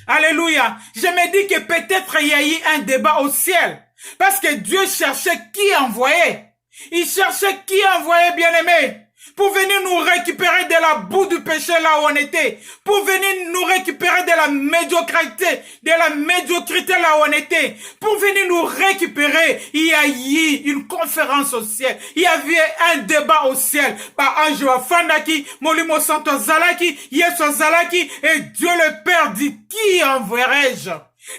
Alléluia. Je me dis que peut-être il y a eu un débat au ciel. Parce que Dieu cherchait qui envoyer. Il cherchait qui envoyer, bien-aimé. Pour venir nous récupérer de la boue du péché là où on était. Pour venir nous récupérer de la médiocrité là où on était. Pour venir nous récupérer, il y a eu une conférence au ciel. Il y avait un débat au ciel. Par Ange Fandaki, Molimo Santo Zalaki, Yesu Zalaki, et Dieu le Père dit, qui enverrai-je?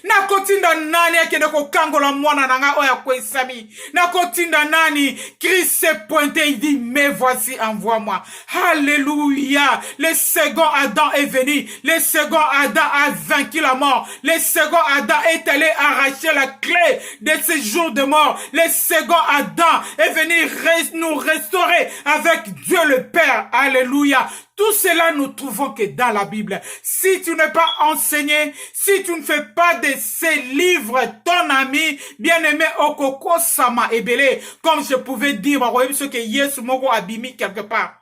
Na kotinda nani akende kokangola mwana nanga oya kwesami. Na kotinda nani Christ s'est pointé, il dit mais voici, envoie-moi. Alléluia. Le second Adam est venu. Le second Adam a vaincu la mort. Le second Adam est allé arracher la clé de ce jour de mort. Le second Adam est venu nous restaurer avec Dieu le Père. Alléluia. Tout cela nous trouvons que dans la Bible. Si tu n'es pas enseigné, si tu ne fais pas de ces livres, ton ami, bien-aimé, Okoko Sama Ebele, comme je pouvais dire, ce que Yesu Mogo abimi quelque part.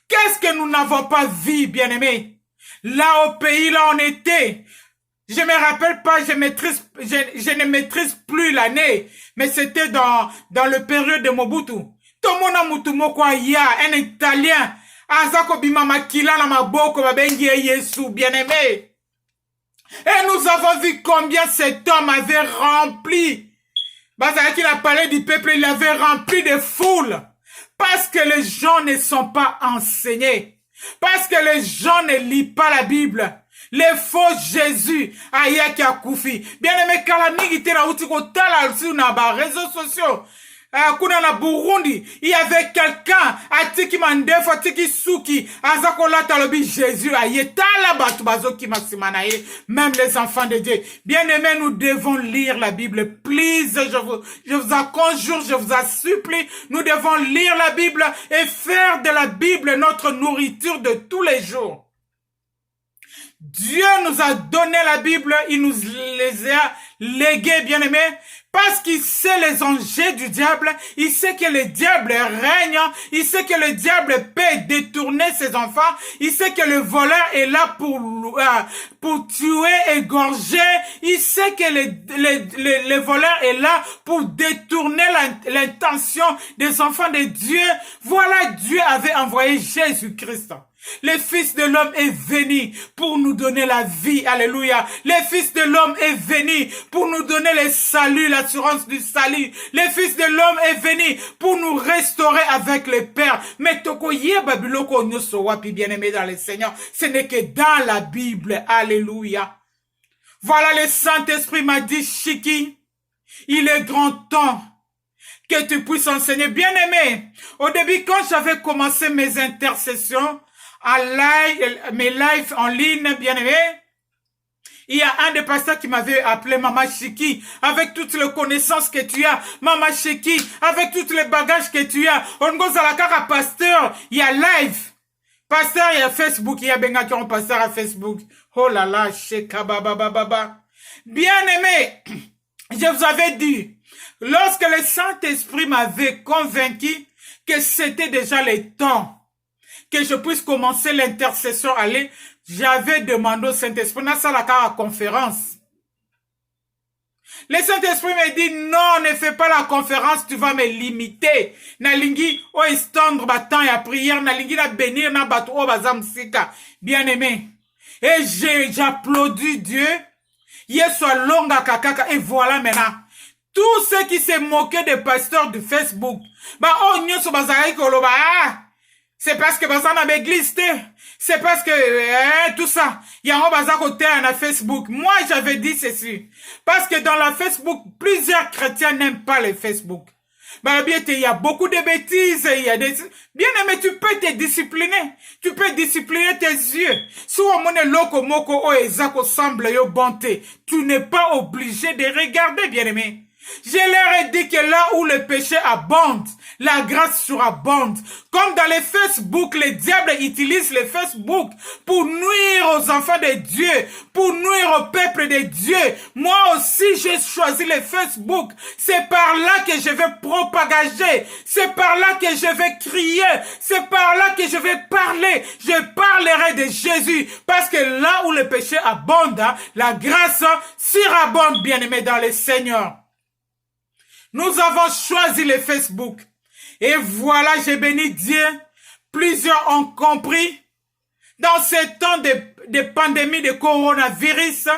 Qu'est-ce que nous n'avons pas vu, bien-aimé? Là au pays, là on était. Je me rappelle pas, je ne maîtrise plus l'année, mais c'était dans le période de Mobutu. Tomona Mutumoko ya, un Italien, Azako bimama kila na maboko babengi Yesu, bien-aimé. Et nous avons vu combien cet homme avait rempli. Bazaki a parlé du peuple, il avait rempli de foules. Parce que les gens ne sont pas enseignés. Parce que les gens ne lisent pas la Bible. Les faux Jésus, ayaki akufi. Bien-aimé, kalani na utiko tala sur na réseaux sociaux. Kuna na Burundi, il y avait quelqu'un, atiki mandefo, atiki suki, azakola talobi Jésus, ayetala batu bazoki masimanaye, même les enfants de Dieu. Bien-aimés, nous devons lire la Bible. Please, je vous en conjure, je vous en supplie, nous devons lire la Bible et faire de la Bible notre nourriture de tous les jours. Dieu nous a donné la Bible, il nous les a légués, bien-aimés, parce qu'il sait les enjeux du diable, il sait que le diable règne, il sait que le diable peut détourner ses enfants, il sait que le voleur est là pour tuer, égorger, il sait que le voleur est là pour détourner l'intention des enfants de Dieu. Voilà, Dieu avait envoyé Jésus-Christ. Le Fils de l'homme est venu pour nous donner la vie. Alléluia. Le Fils de l'homme est venu pour nous donner le salut, l'assurance du salut. Le Fils de l'homme est venu pour nous restaurer avec le Père. Mais tokoye babiloko nyoso wapi bien-aimé dans le Seigneur. Ce n'est que dans la Bible. Alléluia. Voilà, le Saint-Esprit m'a dit, Chiki, il est grand temps que tu puisses enseigner. Bien-aimé, au début, quand j'avais commencé mes intercessions, mes lives en ligne, bien aimé, il y a un des pasteurs qui m'avait appelé Mama Chiki, avec toutes les connaissances que tu as, Mama Chiki, avec tous les bagages que tu as. On goes à la cara pasteur, il y a live. Pasteur, il y a Facebook, il y a Benga qui ont pasteur à Facebook. Oh là là, Sheka baba baba. Bien aimé, je vous avais dit, lorsque le Saint-Esprit m'avait convaincu que c'était déjà le temps que je puisse commencer l'intercession aller, j'avais demandé au Saint-Esprit, na la conférence. Le Saint-Esprit me dit, non, ne fais pas la conférence, tu vas me limiter. Na lingi, o estendre batan ya prière, na lingi la bénir, na batu o bazam sika. Bien aimé. Et j'applaudis Dieu. Yeswa longa kakaka, et voilà maintenant. Tous ceux qui se moquaient des pasteurs du Facebook, bah, oh, nyoso bazari koloba, c'est parce que baza na l'église, c'est parce que tout ça, il y a un bazar côté na Facebook. Moi, j'avais dit ceci, parce que dans la Facebook, plusieurs chrétiens n'aiment pas le Facebook. Bah bien, il y a beaucoup de bêtises, il y a des... Bien aimé, tu peux te discipliner. Tu peux discipliner tes yeux. Si on monnaie loko moko o ezako semble yo bonté, tu n'es pas obligé de regarder, bien aimé. Je leur ai dit que là où le péché abonde, la grâce surabonde. Comme dans les Facebook, le diable utilise les Facebook pour nuire aux enfants de Dieu, pour nuire au peuple de Dieu. Moi aussi, j'ai choisi les Facebook. C'est par là que je vais propager. C'est par là que je vais crier. C'est par là que je vais parler. Je parlerai de Jésus. Parce que là où le péché abonde, la grâce surabonde, bien-aimés dans le Seigneur. Nous avons choisi le Facebook. Et voilà, j'ai béni Dieu. Plusieurs ont compris. Dans ces temps de pandémie de coronavirus,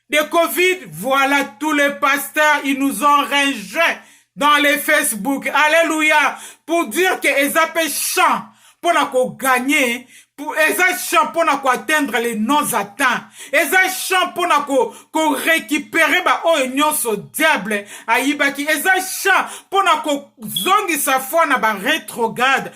de Covid, voilà, tous les pasteurs, ils nous ont rangés dans les Facebook. Alléluia. Pour dire que les chant pour gagner, pour chant pour atteindre les non atteints. Chant pour récupérer ba union au diable. Aïbaki. Chant pour zongi sa foi na ba rétrograde.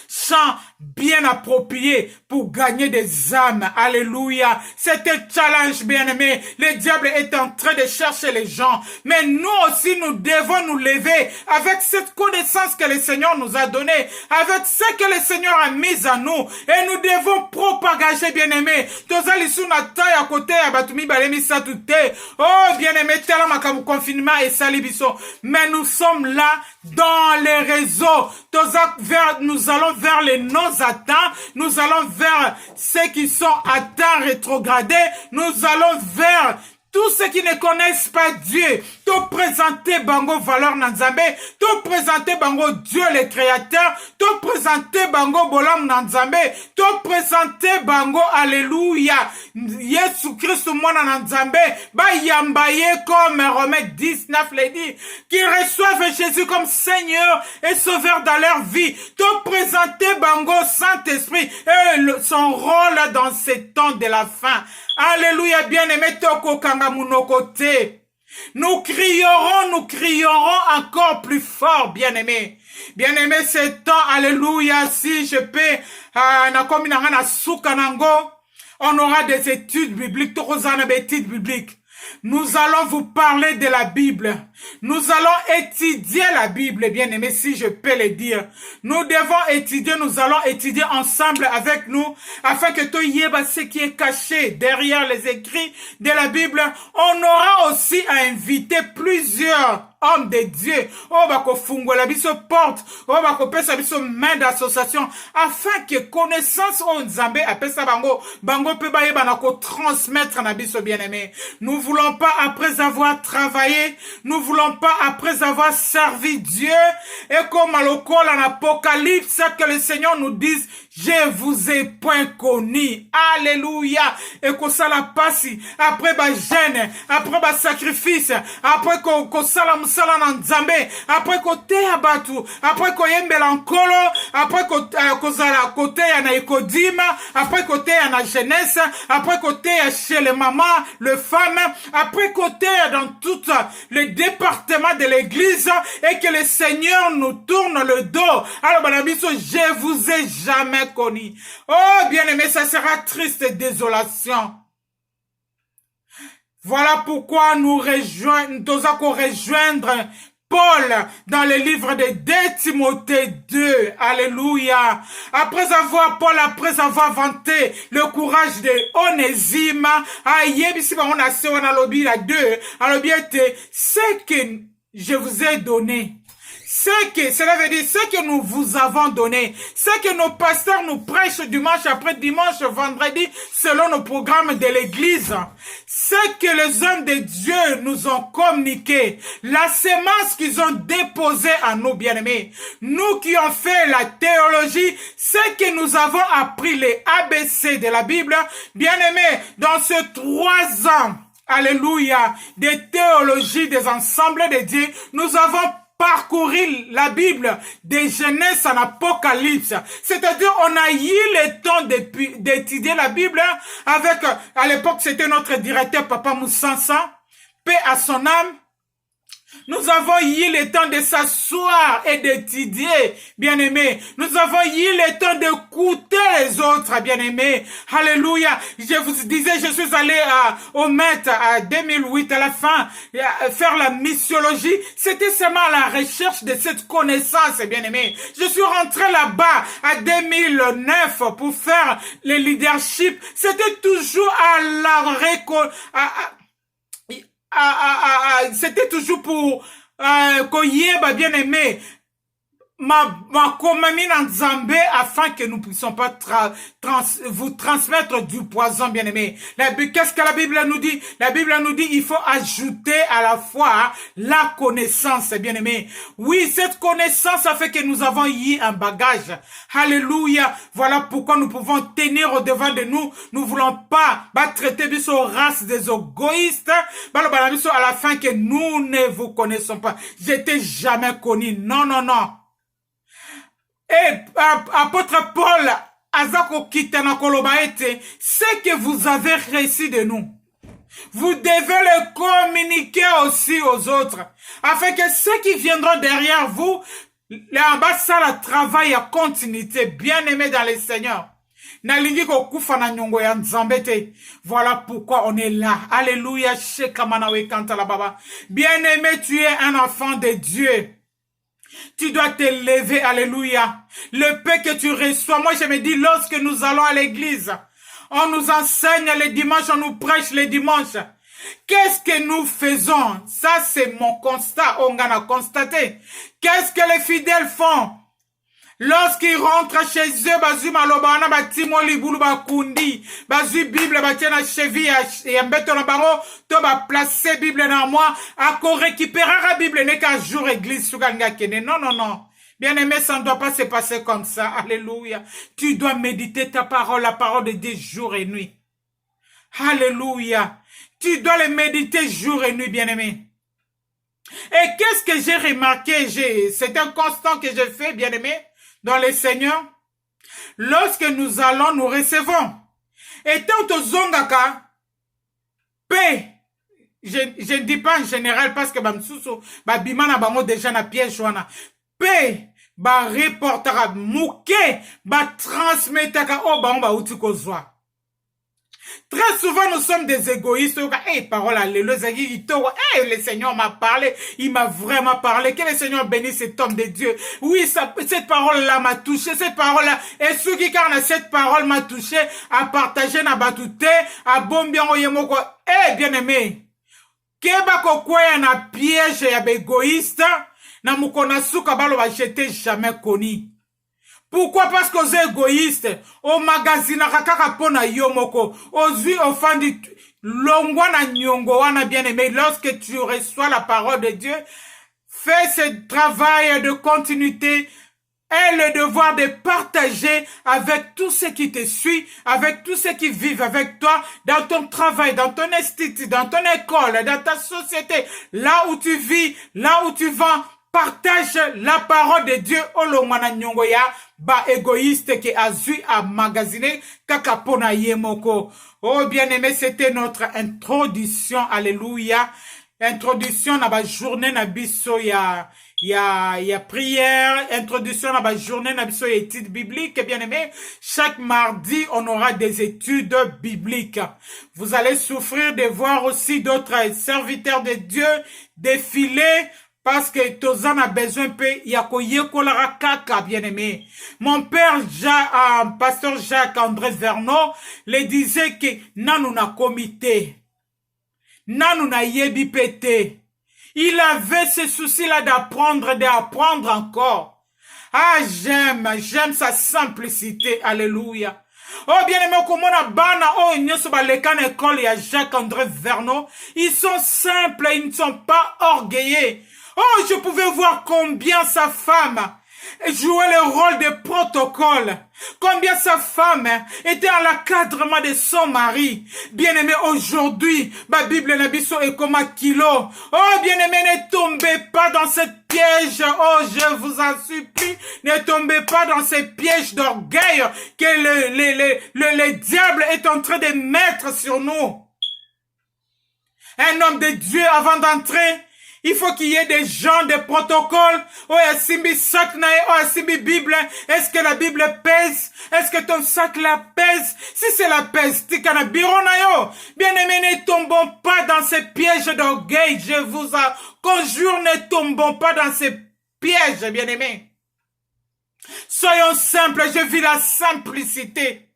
Chant bien approprié pour gagner des âmes. Alléluia. C'est un challenge, bien-aimé. Le diable est en train de chercher les gens. Mais nous aussi, nous devons nous lever avec cette connaissance que le Seigneur nous a donnée, avec ce que le Seigneur a mis à nous. Et nous devons propager, bien-aimé. À côté, oh, bien-aimé, confinement et salibiso. Mais nous sommes là dans les réseaux. Nous allons vers les non-atteints. Nous allons vers ceux qui sont atteints, rétrogradés. Nous allons vers tous ceux qui ne connaissent pas Dieu. Te présenter bango valeur nanzambe. Te présenter bango Dieu le créateur. Te présenter bango bolam nanzambe. Te présenter bango alléluia. Yesu Christ mwana nanzambe. Ba yambaye comme Romains 19 le dit. Qu'ils reçoivent Jésus comme Seigneur et Sauveur dans leur vie. Te présenter bango Saint-Esprit et son rôle dans ces temps de la fin. Alléluia, bien-aimé, toko kanga munokote. Nous crierons encore plus fort, bien-aimé. Bien-aimé, c'est temps, alléluia, si je peux, on aura des études bibliques, études bibliques. Nous allons vous parler de la Bible. Nous allons étudier la Bible, bien-aimés, si je peux le dire. Nous devons étudier, nous allons étudier ensemble avec nous, afin que tout yeba ce qui est caché derrière les écrits de la Bible. On aura aussi à inviter plusieurs hommes de Dieu. Oh, bako fungola biso porte. Oh, bako pesa biso main d'association. Afin que connaissance on nzambe apesa bango pe ba yeba na ko transmettre na biso bien-aimé. Nous voulons pas après avoir travaillé, nous voulons pas après avoir servi Dieu, et comme à l'école en Apocalypse, que le Seigneur nous dise, je vous ai point connu. Alléluia. Et que ça la passe, après ba gêne, après ba sacrifice, après que ça la musala nanzambe, après que te abatu, après que yembela nkolo, après que ça la côté ya na ekodima, après côté ya na jeunesse, après côté ya chez les mamans, les femmes, après côté dans tout le département de l'église, et que le Seigneur nous tourne le dos. Alors, banabiso, je vous ai jamais connu. Oh, bien-aimé, ça sera triste et désolation. Voilà pourquoi nous rejoindre Paul dans le livre de 2 Timothée 2. Alléluia. Après avoir vanté le courage de Onésime, ce que je vous ai donné. Cela veut dire ce que nous vous avons donné, ce que nos pasteurs nous prêchent dimanche après dimanche, vendredi, selon nos programmes de l'église, ce que les hommes de Dieu nous ont communiqué, la semence qu'ils ont déposée à nous, bien-aimés, nous qui avons fait la théologie, ce que nous avons appris les ABC de la Bible, bien-aimés, dans ces 3 ans, alléluia, des théologies, des ensembles de Dieu, nous avons parcourir la Bible de Genèse en Apocalypse. C'est-à-dire, on a eu le temps d'étudier la Bible avec, à l'époque, c'était notre directeur, Papa Moussansa, paix à son âme. Nous avons eu le temps de s'asseoir et d'étudier, bien-aimés. Nous avons eu le temps d'écouter les autres, bien-aimés. Alléluia. Je vous disais, je suis allé au Met à 2008, à la fin, faire la missiologie. C'était seulement la recherche de cette connaissance, bien-aimés. Je suis rentré là-bas à 2009 pour faire le leadership. C'était toujours à la c'était toujours pour koyeba bien aimé ma komami na Nzambe afin que nous puissions pas vous transmettre du poison, bien aimé. Qu'est-ce que la Bible nous dit? La Bible nous dit il faut ajouter à la foi la connaissance, bien aimé. Oui, cette connaissance a fait que nous avons eu un bagage. Alléluia. Voilà pourquoi nous pouvons tenir au devant de nous. Nous voulons pas traiter biso race des égoïstes. À la fin que nous ne vous connaissons pas. J'étais jamais connu. Non, non, non. Et apôtre Paul, Azako Kitana Kolobaete, ce que vous avez reçu de nous, vous devez le communiquer aussi aux autres, afin que ceux qui viendront derrière vous, ça le travail à continuité, bien aimé dans le Seigneur. Voilà pourquoi on est là. Alléluia. Bien aimé, tu es un enfant de Dieu. Tu dois te lever, alléluia. Le paix que tu reçois, moi je me dis, lorsque nous allons à l'église, on nous enseigne les dimanches, on nous prêche les dimanches. Qu'est-ce que nous faisons? Ça c'est mon constat, on a constaté. Qu'est-ce que les fidèles font? Lorsqu'ils rentrent chez eux, bazu malobana batimo libulu bakundi, bazu Bible batiana cheville et mbeto na bango, to ba placer Bible na moi, à ko récupérer la Bible n'est qu'un jour église suganga kene. Non, non, non. Bien-aimé, ça ne doit pas se passer comme ça. Alléluia. Tu dois méditer ta parole, la parole de Dieu jour et nuit. Alléluia. Tu dois le méditer jour et nuit, bien-aimé. Et qu'est-ce que j'ai remarqué? C'est un constant que je fais, bien-aimé, dans le Seigneur. Lorsque nous allons, nous recevons. Et tant aux zongaka, paix. Je ne dis pas en général parce que bamsusu, bimana bango déjà na piège wana. Paix, reportera, mouke, transmettaka, uti kozwa. Très souvent, nous sommes des égoïstes. Parole alléluia. Le Seigneur m'a parlé. Il m'a vraiment parlé. Que le Seigneur bénisse cet homme de Dieu. Oui, cette parole-là m'a touché. Cette parole-là, et ceux qui carnent cette parole m'a touché, à partager na batute, à bombian oyemoko. Bien aimé. Keba kokwaya na piège ya égoïste, na mukona suka balo va jeter jamais connu. Pourquoi? Parce qu'aux égoïstes, au magazine, kaka pona yomoko, aux yeux offendus, longwana nyongo wana bien aimé, lorsque tu reçois la parole de Dieu, fais ce travail de continuité et le devoir de partager avec tous ceux qui te suivent, avec tous ceux qui vivent avec toi, dans ton travail, dans ton institut, dans ton école, dans ta société, là où tu vis, là où tu vas. Partage la parole de Dieu au lomana nyongoya égoïste qui a vu à magasiner kakapona yemoko. Oh bien-aimé, c'était notre introduction, alléluia. Introduction na ba journée na biso ya prière, introduction na ba journée na biso ya études bibliques, bien-aimé. Chaque mardi, on aura des études bibliques. Vous allez souffrir de voir aussi d'autres serviteurs de Dieu défiler. Parce que Tozan a besoin peu yakoyekolara kaka, bien-aimé. Mon père pasteur Jacques-André Vernon le disait que nanuna comité, nanuna yebi pété. Il avait ce souci-là d'apprendre encore. Ah, j'aime sa simplicité, alléluia. Oh bien-aimé, comment on a bana, oh nyoso balekana école ya Jacques-André Vernon, ils sont simples, ils ne sont pas orgueilleux. Oh, je pouvais voir combien sa femme jouait le rôle de protocole. Combien sa femme était à l'encadrement de son mari. Bien-aimé, aujourd'hui, ma Bible Nabiso est comme un kilo. Oh, bien-aimé, ne tombez pas dans ce piège. Oh, je vous en supplie, ne tombez pas dans ces pièges d'orgueil que le diable est en train de mettre sur nous. Un homme de Dieu, avant d'entrer, Il faut qu'il y ait des gens, des protocoles. Oh, Simbi sac na oh, Simbi Bible. Est-ce que la Bible pèse? Est-ce que ton sac la pèse? Si c'est la pèse, tikana biro na yo. Bien-aimés, ne tombons pas dans ces pièges d'orgueil. Je vous conjure, ne tombons pas dans ces pièges, bien-aimés. Soyons simples, je vis la simplicité.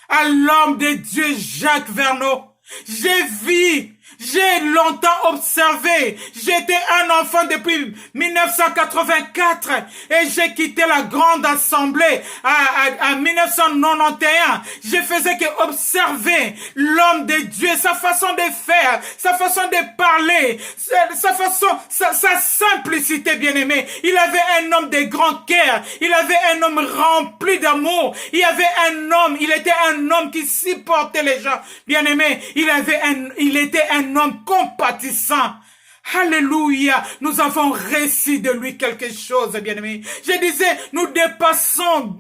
À l'homme de Dieu, Jacques Verneau. J'ai longtemps observé. J'étais un enfant depuis 1984 et j'ai quitté la grande assemblée à 1991. Je faisais que observer l'homme de Dieu, sa façon de faire, sa façon de parler, sa simplicité, bien-aimé. Il avait un homme de grand cœur. Il avait un homme rempli d'amour. Il était un homme qui supportait les gens. Bien-aimé, il était un homme compatissant. Alléluia, nous avons réussi de lui quelque chose, bien-aimé. Je disais, nous dépassons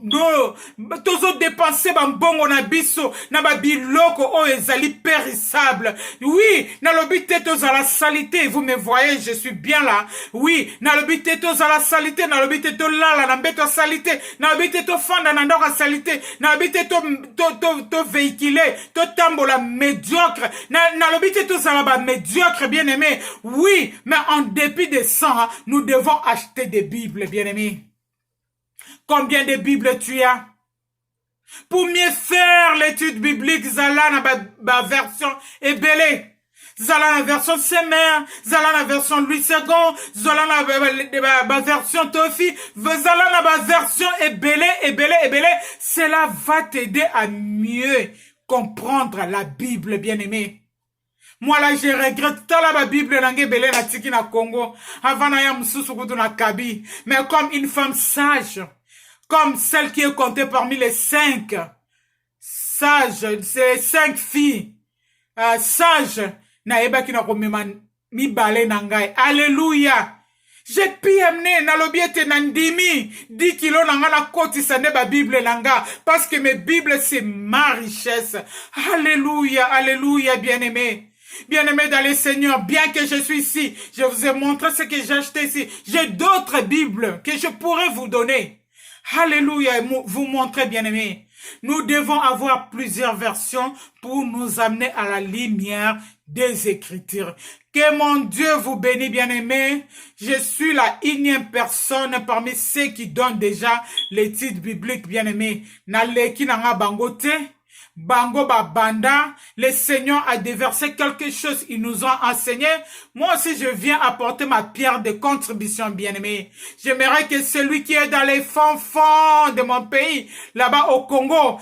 toujours dépenser bambongo na biso, na babiloko o ezali périssable. Oui, na lobite tous à la salité, vous me voyez, je suis bien là. Oui, na lobite tous à la salité, na lobite to lala, na beto salité, na lobite to fanda na ndora salité, na lobite to véhiculer, to tambola médiocre, na lobite tous à la médiocre, bien-aimé. Oui, mais en dépit de ça, nous devons acheter des Bibles, bien-aimés. Combien de Bibles tu as? Pour mieux faire l'étude biblique, Zala na version Ebélé. Zala na version Semer, Zala na version Louis II, Zala na version Tofi, Zala na version Ebélé. Cela va t'aider à mieux comprendre la Bible, bien-aimé. Moi là, je regrette la Bible langue belé na tiki na Congo, avant na ya msusu kutu na Kabi. Mais comme une femme sage, comme celle qui est comptée parmi les 5 sages, ces 5 filles sages, na eba ki na komema mi bale na ngai. Alléluia. J'ai pu amener na lobiete na ndimi 10 kilos nanga na koti sane ba Bible langa parce que mes Bibles c'est ma richesse. Alléluia, alléluia, bien-aimé. Bien-aimés dans le Seigneur, bien que je suis ici, je vous ai montré ce que j'ai acheté ici. J'ai d'autres Bibles que je pourrais vous donner. Alléluia, vous montrer, bien-aimés. Nous devons avoir plusieurs versions pour nous amener à la lumière des Écritures. Que mon Dieu vous bénisse, bien-aimés. Je suis la énième personne parmi ceux qui donnent déjà l'étude biblique, bien-aimés. Naleki nanga bangote. Bango Banda, le Seigneur a déversé quelque chose, il nous a enseigné. Moi aussi, je viens apporter ma pierre de contribution, bien-aimé. J'aimerais que celui qui est dans les fonds de mon pays, là-bas au Congo,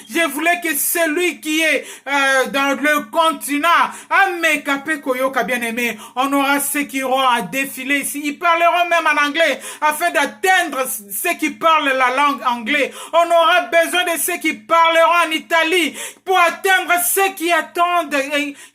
je voulais que celui qui est dans le continent, bien-aimé, on aura ceux qui auront à défiler ici. Ils parleront même en anglais, afin d'atteindre ceux qui parlent la langue anglaise. On aura besoin de ceux qui parleront en Italie pour atteindre ceux qui attendent,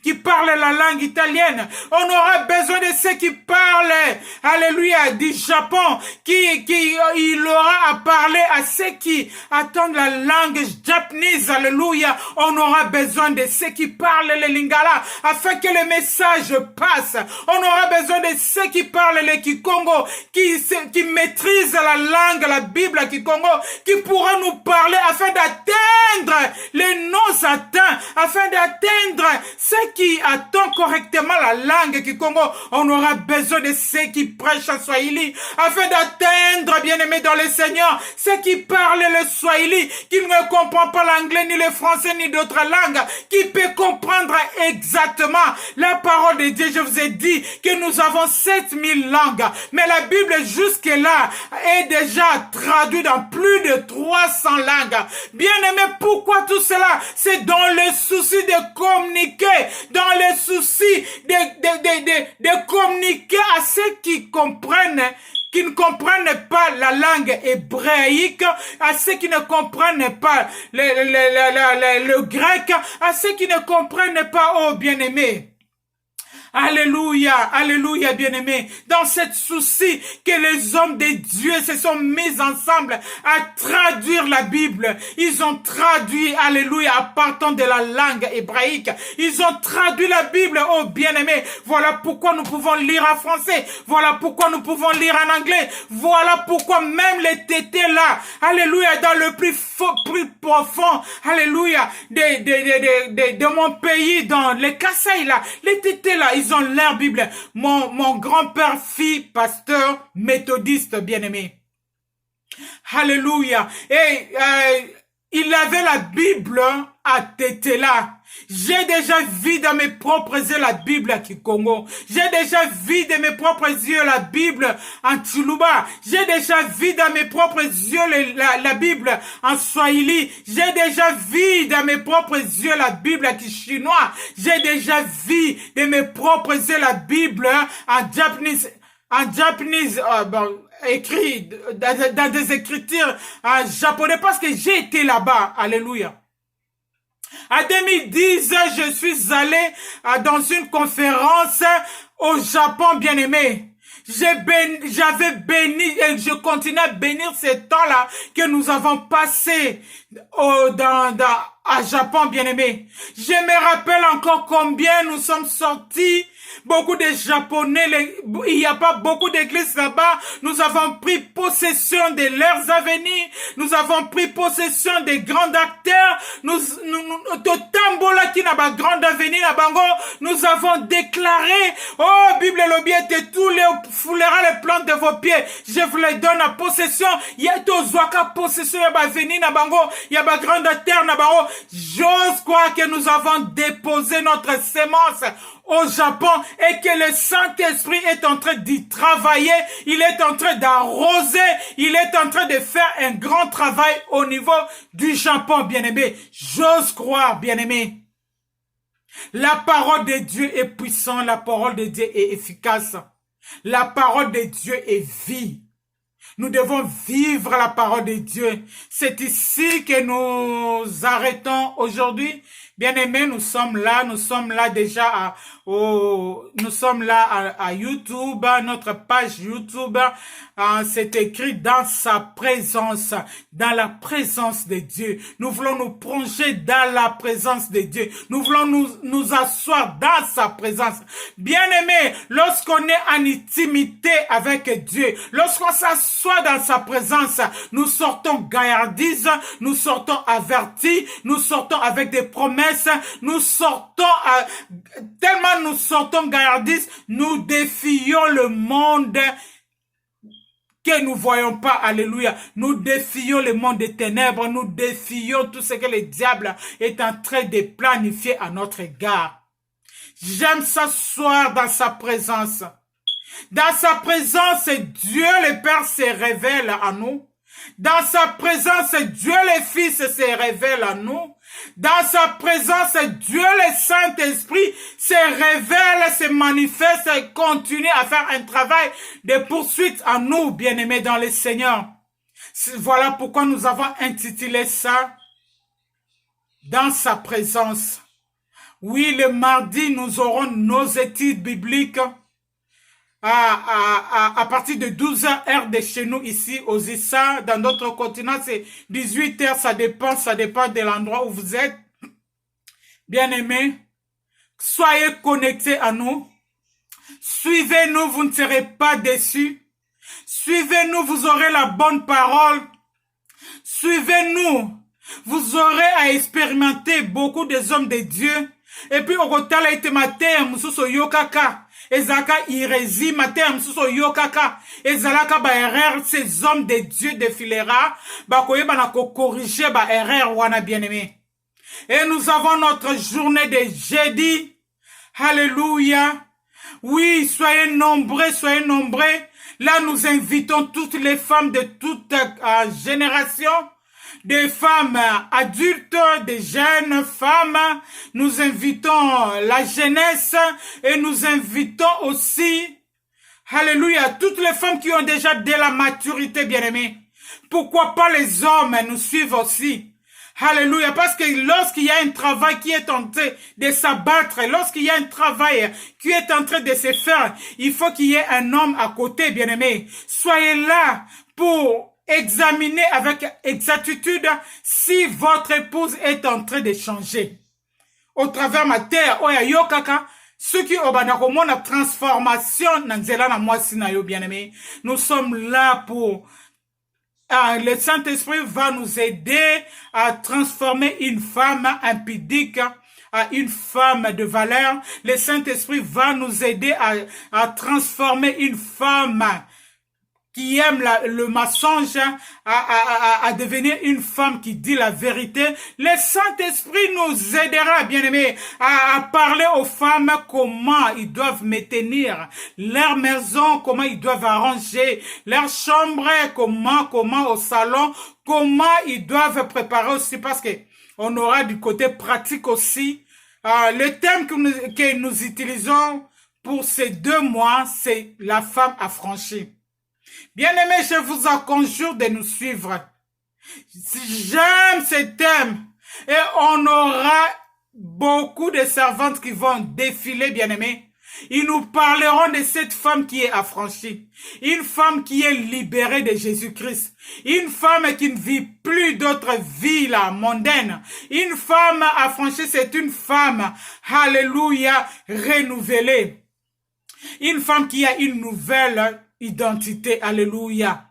qui parlent la langue italienne. On aura besoin de ceux qui parlent, alléluia, du Japon, il aura à parler à ceux qui attendent la langue japonaise, alléluia. On aura besoin de ceux qui parlent le lingala afin que le message passe. On aura besoin de ceux qui parlent le Kikongo, qui maîtrisent la langue, la Bible Kikongo, qui pourront nous parler afin d'atteindre les non-atteints, afin d'atteindre ceux qui attendent correctement la langue Kikongo. On aura besoin de ceux qui prêchent en Swahili, afin d'atteindre, bien-aimés dans le Seigneur, ceux qui parlent le Swahili, qui ne comprennent pas l'anglais, ni le français, ni d'autres langues, qui peut comprendre exactement la parole de Dieu. Je vous ai dit que nous avons 7000 langues, mais la Bible jusque-là est déjà traduite dans plus de 300 langues. Bien-aimé, pourquoi tout cela? C'est dans le souci de communiquer, dans le souci de communiquer à ceux qui comprennent, qui ne comprennent pas la langue hébraïque, à ceux qui ne comprennent pas le grec, à ceux qui ne comprennent pas, oh bien-aimé. Alléluia, alléluia, bien-aimés. Dans cette souci que les hommes de Dieu se sont mis ensemble à traduire la Bible. Ils ont traduit, alléluia, à partant de la langue hébraïque. Ils ont traduit la Bible, oh bien-aimés. Voilà pourquoi nous pouvons lire en français. Voilà pourquoi nous pouvons lire en anglais. Voilà pourquoi même les tétés là, alléluia, dans le plus profond, alléluia, de mon pays, dans les Kasaï là, les tétés là, ils ont leur Bible. Mon grand-père fit pasteur méthodiste, bien-aimé. Alléluia. Et il avait la Bible à tété là. J'ai déjà vu dans mes propres yeux la Bible à Kikongo. J'ai déjà vu de mes propres yeux la Bible en Tuluba. J'ai déjà vu dans mes propres yeux la Bible en Swahili. J'ai déjà vu dans mes propres yeux la Bible en chinois. J'ai déjà vu de mes propres yeux la Bible en japonais, écrit dans des écritures en japonais parce que j'ai été là-bas. Alléluia. En 2010, je suis allé dans une conférence au Japon, bien-aimé. J'avais béni et je continue à bénir ces temps-là que nous avons passé à Japon, bien-aimé. Je me rappelle encore combien nous sommes sortis. Beaucoup de Japonais, il n'y a pas beaucoup d'églises là-bas. Nous avons pris possession de leurs avenirs. Nous avons pris possession des grands acteurs. Nous avons déclaré, oh, Bible lobby était tous les foulera les plantes de vos pieds. Je vous les donne à possession. Il y a tozwaka possession, il y a veni na bango, il y a grande terre na bango. J'ose croire que nous avons déposé notre sémence au Japon et que le Saint-Esprit est en train d'y travailler, il est en train d'arroser, il est en train de faire un grand travail au niveau du Japon, bien-aimé. J'ose croire, bien-aimé. La parole de Dieu est puissante, la parole de Dieu est efficace. La parole de Dieu est vie. Nous devons vivre la parole de Dieu. C'est ici que nous arrêtons aujourd'hui. Bien-aimés, nous sommes là déjà nous sommes là à YouTube, notre page YouTube, c'est écrit dans sa présence, dans la présence de Dieu. Nous voulons nous plonger dans la présence de Dieu. Nous voulons nous asseoir dans sa présence. Bien-aimés, lorsqu'on est en intimité avec Dieu, lorsqu'on s'assoit dans sa présence, nous sortons gaillardise, nous sortons avertis, nous sortons avec des promesses, nous sortons tellement nous sortons gaillardistes, nous défions le monde que nous voyons pas, alléluia. Nous défions le monde des ténèbres, nous défions tout ce que le diable est en train de planifier à notre égard. J'aime s'asseoir dans sa présence. Dans sa présence, Dieu le Père se révèle à nous. Dans sa présence, Dieu le Fils se révèle à nous. Dans sa présence, Dieu le Saint-Esprit se révèle, se manifeste et continue à faire un travail de poursuite à nous, bien-aimés dans le Seigneur. Voilà pourquoi nous avons intitulé ça « Dans sa présence ». Oui, le mardi, nous aurons nos études bibliques à partir de 12h heure de chez nous ici aux ISA. Dans d'autres continents, c'est 18h, ça dépend de l'endroit où vous êtes. Bien-aimés, soyez connectés à nous. Suivez-nous, vous ne serez pas déçus. Suivez-nous, vous aurez la bonne parole. Suivez-nous, vous aurez à expérimenter beaucoup des hommes de Dieu. Et puis, au kotala ite matin, mususo yokaka. Ezaka irezi matin, mususo yokaka. Ezalaka ba erreur, ces hommes de Dieu défilera. Ba koyeba na ko corriger ba erreur wana bien-aimé. Et nous avons notre journée de jeudi. Alléluia. Oui, soyez nombreux, soyez nombreux. Là, nous invitons toutes les femmes de toute génération. Des femmes adultes, des jeunes femmes. Nous invitons la jeunesse et nous invitons aussi, alléluia, toutes les femmes qui ont déjà de la maturité, bien-aimées. Pourquoi pas les hommes nous suivent aussi? Alléluia, parce que lorsqu'il y a un travail qui est en train de s'abattre, lorsqu'il y a un travail qui est en train de se faire, il faut qu'il y ait un homme à côté, bien-aimé. Soyez là pour examiner avec exactitude si votre épouse est en train de changer. Au travers ma terre, oya yo kaka, ceux qui ont la transformation dans la moisi na yo, bien-aimé. Nous sommes là pour le Saint-Esprit va nous aider à transformer une femme impudique à une femme de valeur. Le Saint-Esprit va nous aider à transformer une femme qui aime le mensonge à devenir une femme qui dit la vérité. Le Saint-Esprit nous aidera, bien-aimés, à parler aux femmes comment ils doivent maintenir leur maison, comment ils doivent arranger leur chambre, comment au salon, comment ils doivent préparer aussi, parce que on aura du côté pratique aussi. Le thème que nous utilisons pour ces 2 mois, c'est la femme affranchie. Bien-aimés, je vous en conjure de nous suivre. J'aime ce thème. Et on aura beaucoup de servantes qui vont défiler, bien-aimés. Ils nous parleront de cette femme qui est affranchie. Une femme qui est libérée de Jésus-Christ. Une femme qui ne vit plus d'autre vie là, mondaine. Une femme affranchie, c'est une femme, alléluia, renouvelée. Une femme qui a une nouvelle identité, alléluia.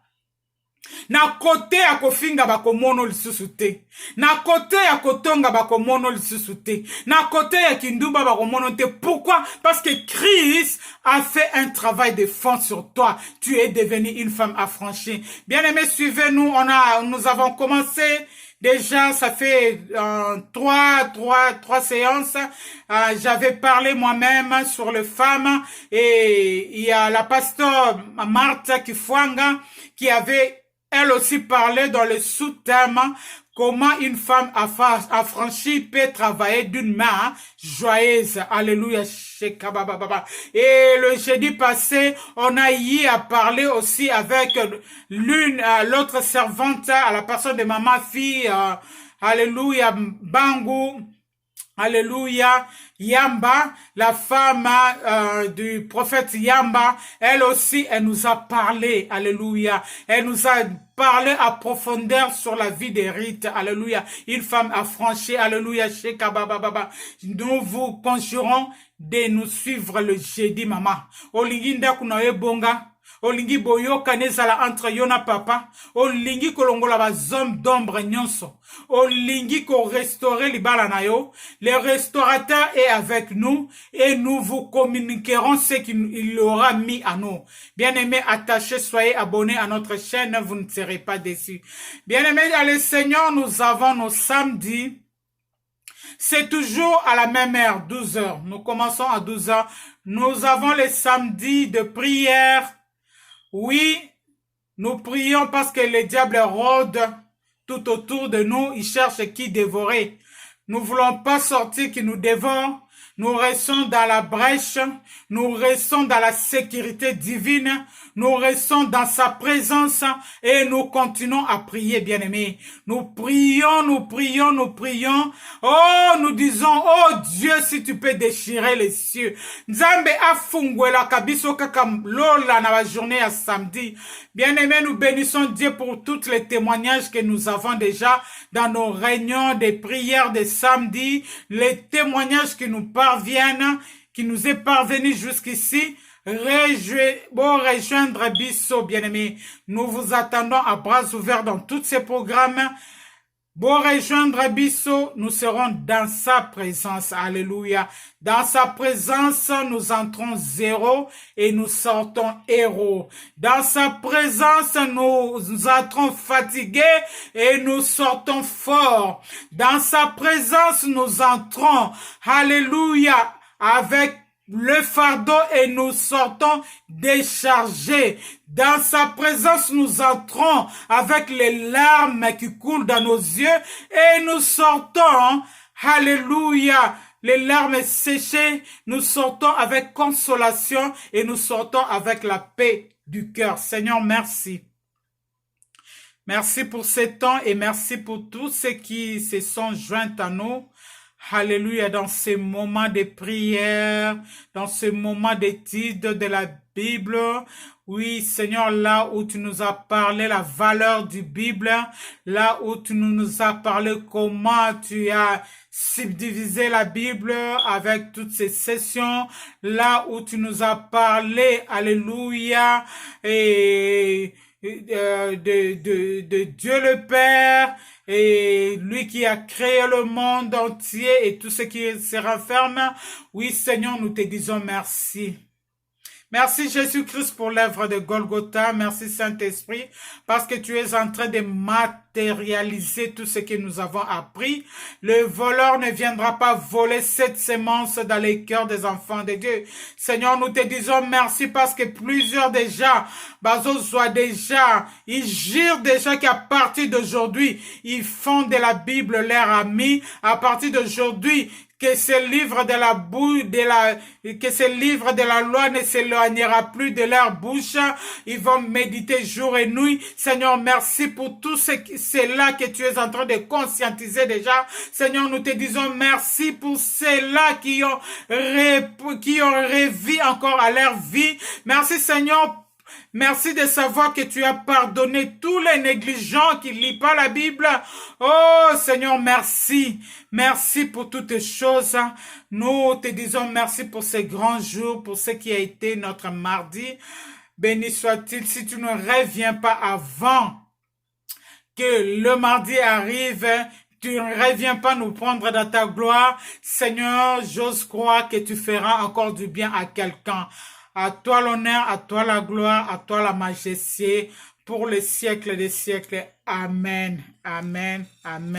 Na kote ya kofinga bakomono lisusu te. Na kote ya kotonga bakomono lisusu te. Na kote ya kinduba bakomono te. Pourquoi? Parce que Christ a fait un travail de fond sur toi. Tu es devenue une femme affranchie. Bien-aimés, suivez-nous. Nous avons commencé. Déjà, ça fait 3 séances. J'avais parlé moi-même sur les femmes et il y a la pasteur Martha Kifwanga qui avait elle aussi parlé dans le sous-thème comment une femme affranchie peut travailler d'une main joyeuse. Alléluia. Et le jeudi passé, on a eu à parler aussi avec l'autre servante, à la personne de maman fille, alléluia, Bangu. Alléluia, Yamba, la femme du prophète Yamba, elle aussi, elle nous a parlé, alléluia. Elle nous a parlé à profondeur sur la vie des rites, alléluia. Une femme affranchie, alléluia, nous vous conjurons de nous suivre le jeudi, maman. Olinginda kunawe bonga. Olingi boyoka nezala entre yona papa. Olingi kolongola ba zone d'ombre nyonso. Olingi ko restaurer libala na yo. Le restaurateur est avec nous et nous vous communiquerons ce qu'il aura mis à nous. Bien-aimés, attachés, soyez abonnés à notre chaîne, vous ne serez pas déçus. Bien-aimés, dans le Seigneur, nous avons nos samedis. C'est toujours à la même heure, 12 heures. Nous commençons à 12 heures. Nous avons les samedis de prière. Oui, nous prions parce que le diable rôde tout autour de nous. Il cherche qui dévorer. Nous ne voulons pas sortir qui nous dévore. Nous restons dans la brèche. Nous restons dans la sécurité divine. Nous restons dans sa présence et nous continuons à prier, bien-aimés. Nous prions, nous prions, nous prions. Oh, nous disons, oh Dieu, si tu peux déchirer les cieux. Nzambe afungwela kabiso kakam lola na la journée à samedi. Bien-aimés, nous bénissons Dieu pour tous les témoignages que nous avons déjà dans nos réunions de prières de samedi. Les témoignages qui nous parviennent, qui nous est parvenu jusqu'ici. Rejoindre Bisso, bien-aimés. Nous vous attendons à bras ouverts dans tous ces programmes. Bon, rejoindre Bisso, nous serons dans sa présence. Alléluia. Dans sa présence, nous entrons zéro et nous sortons héros. Dans sa présence, nous entrons fatigués et nous sortons forts. Dans sa présence, nous entrons, alléluia, avec le fardeau et nous sortons déchargés. Dans sa présence, nous entrons avec les larmes qui coulent dans nos yeux et nous sortons, alléluia, les larmes séchées, nous sortons avec consolation et nous sortons avec la paix du cœur. Seigneur, merci. Merci pour ce temps et merci pour tous ceux qui se sont joints à nous. Alléluia, dans ce moment de prière, dans ce moment d'étude de la Bible. Oui, Seigneur, là où tu nous as parlé la valeur du Bible, là où tu nous as parlé comment tu as subdivisé la Bible avec toutes ces sessions, là où tu nous as parlé, alléluia, et de Dieu le Père, et lui qui a créé le monde entier et tout ce qui se renferme. Oui, Seigneur, nous te disons merci. Merci Jésus-Christ pour l'œuvre de Golgotha. Merci Saint-Esprit parce que tu es en train de matérialiser tout ce que nous avons appris. Le voleur ne viendra pas voler cette sémence dans les cœurs des enfants de Dieu. Seigneur, nous te disons merci parce que plusieurs déjà, ils jurent déjà qu'à partir d'aujourd'hui, ils font de la Bible leur ami. À partir d'aujourd'hui, que ce livre de la que ce livre de la loi ne s'éloignera plus de leur bouche. Ils vont méditer jour et nuit. Seigneur, merci pour tout cela que tu es en train de conscientiser déjà. Seigneur, nous te disons merci pour ceux-là qui ont revu encore à leur vie. Merci Seigneur. Merci de savoir que tu as pardonné tous les négligents qui ne lisent pas la Bible. Oh Seigneur, merci. Merci pour toutes les choses. Nous te disons merci pour ces grands jours, pour ce qui a été notre mardi. Béni soit-il si tu ne reviens pas avant que le mardi arrive. Tu ne reviens pas nous prendre dans ta gloire. Seigneur, j'ose croire que tu feras encore du bien à quelqu'un. À toi l'honneur, à toi la gloire, à toi la majesté, pour les siècles des siècles. Amen, amen, amen.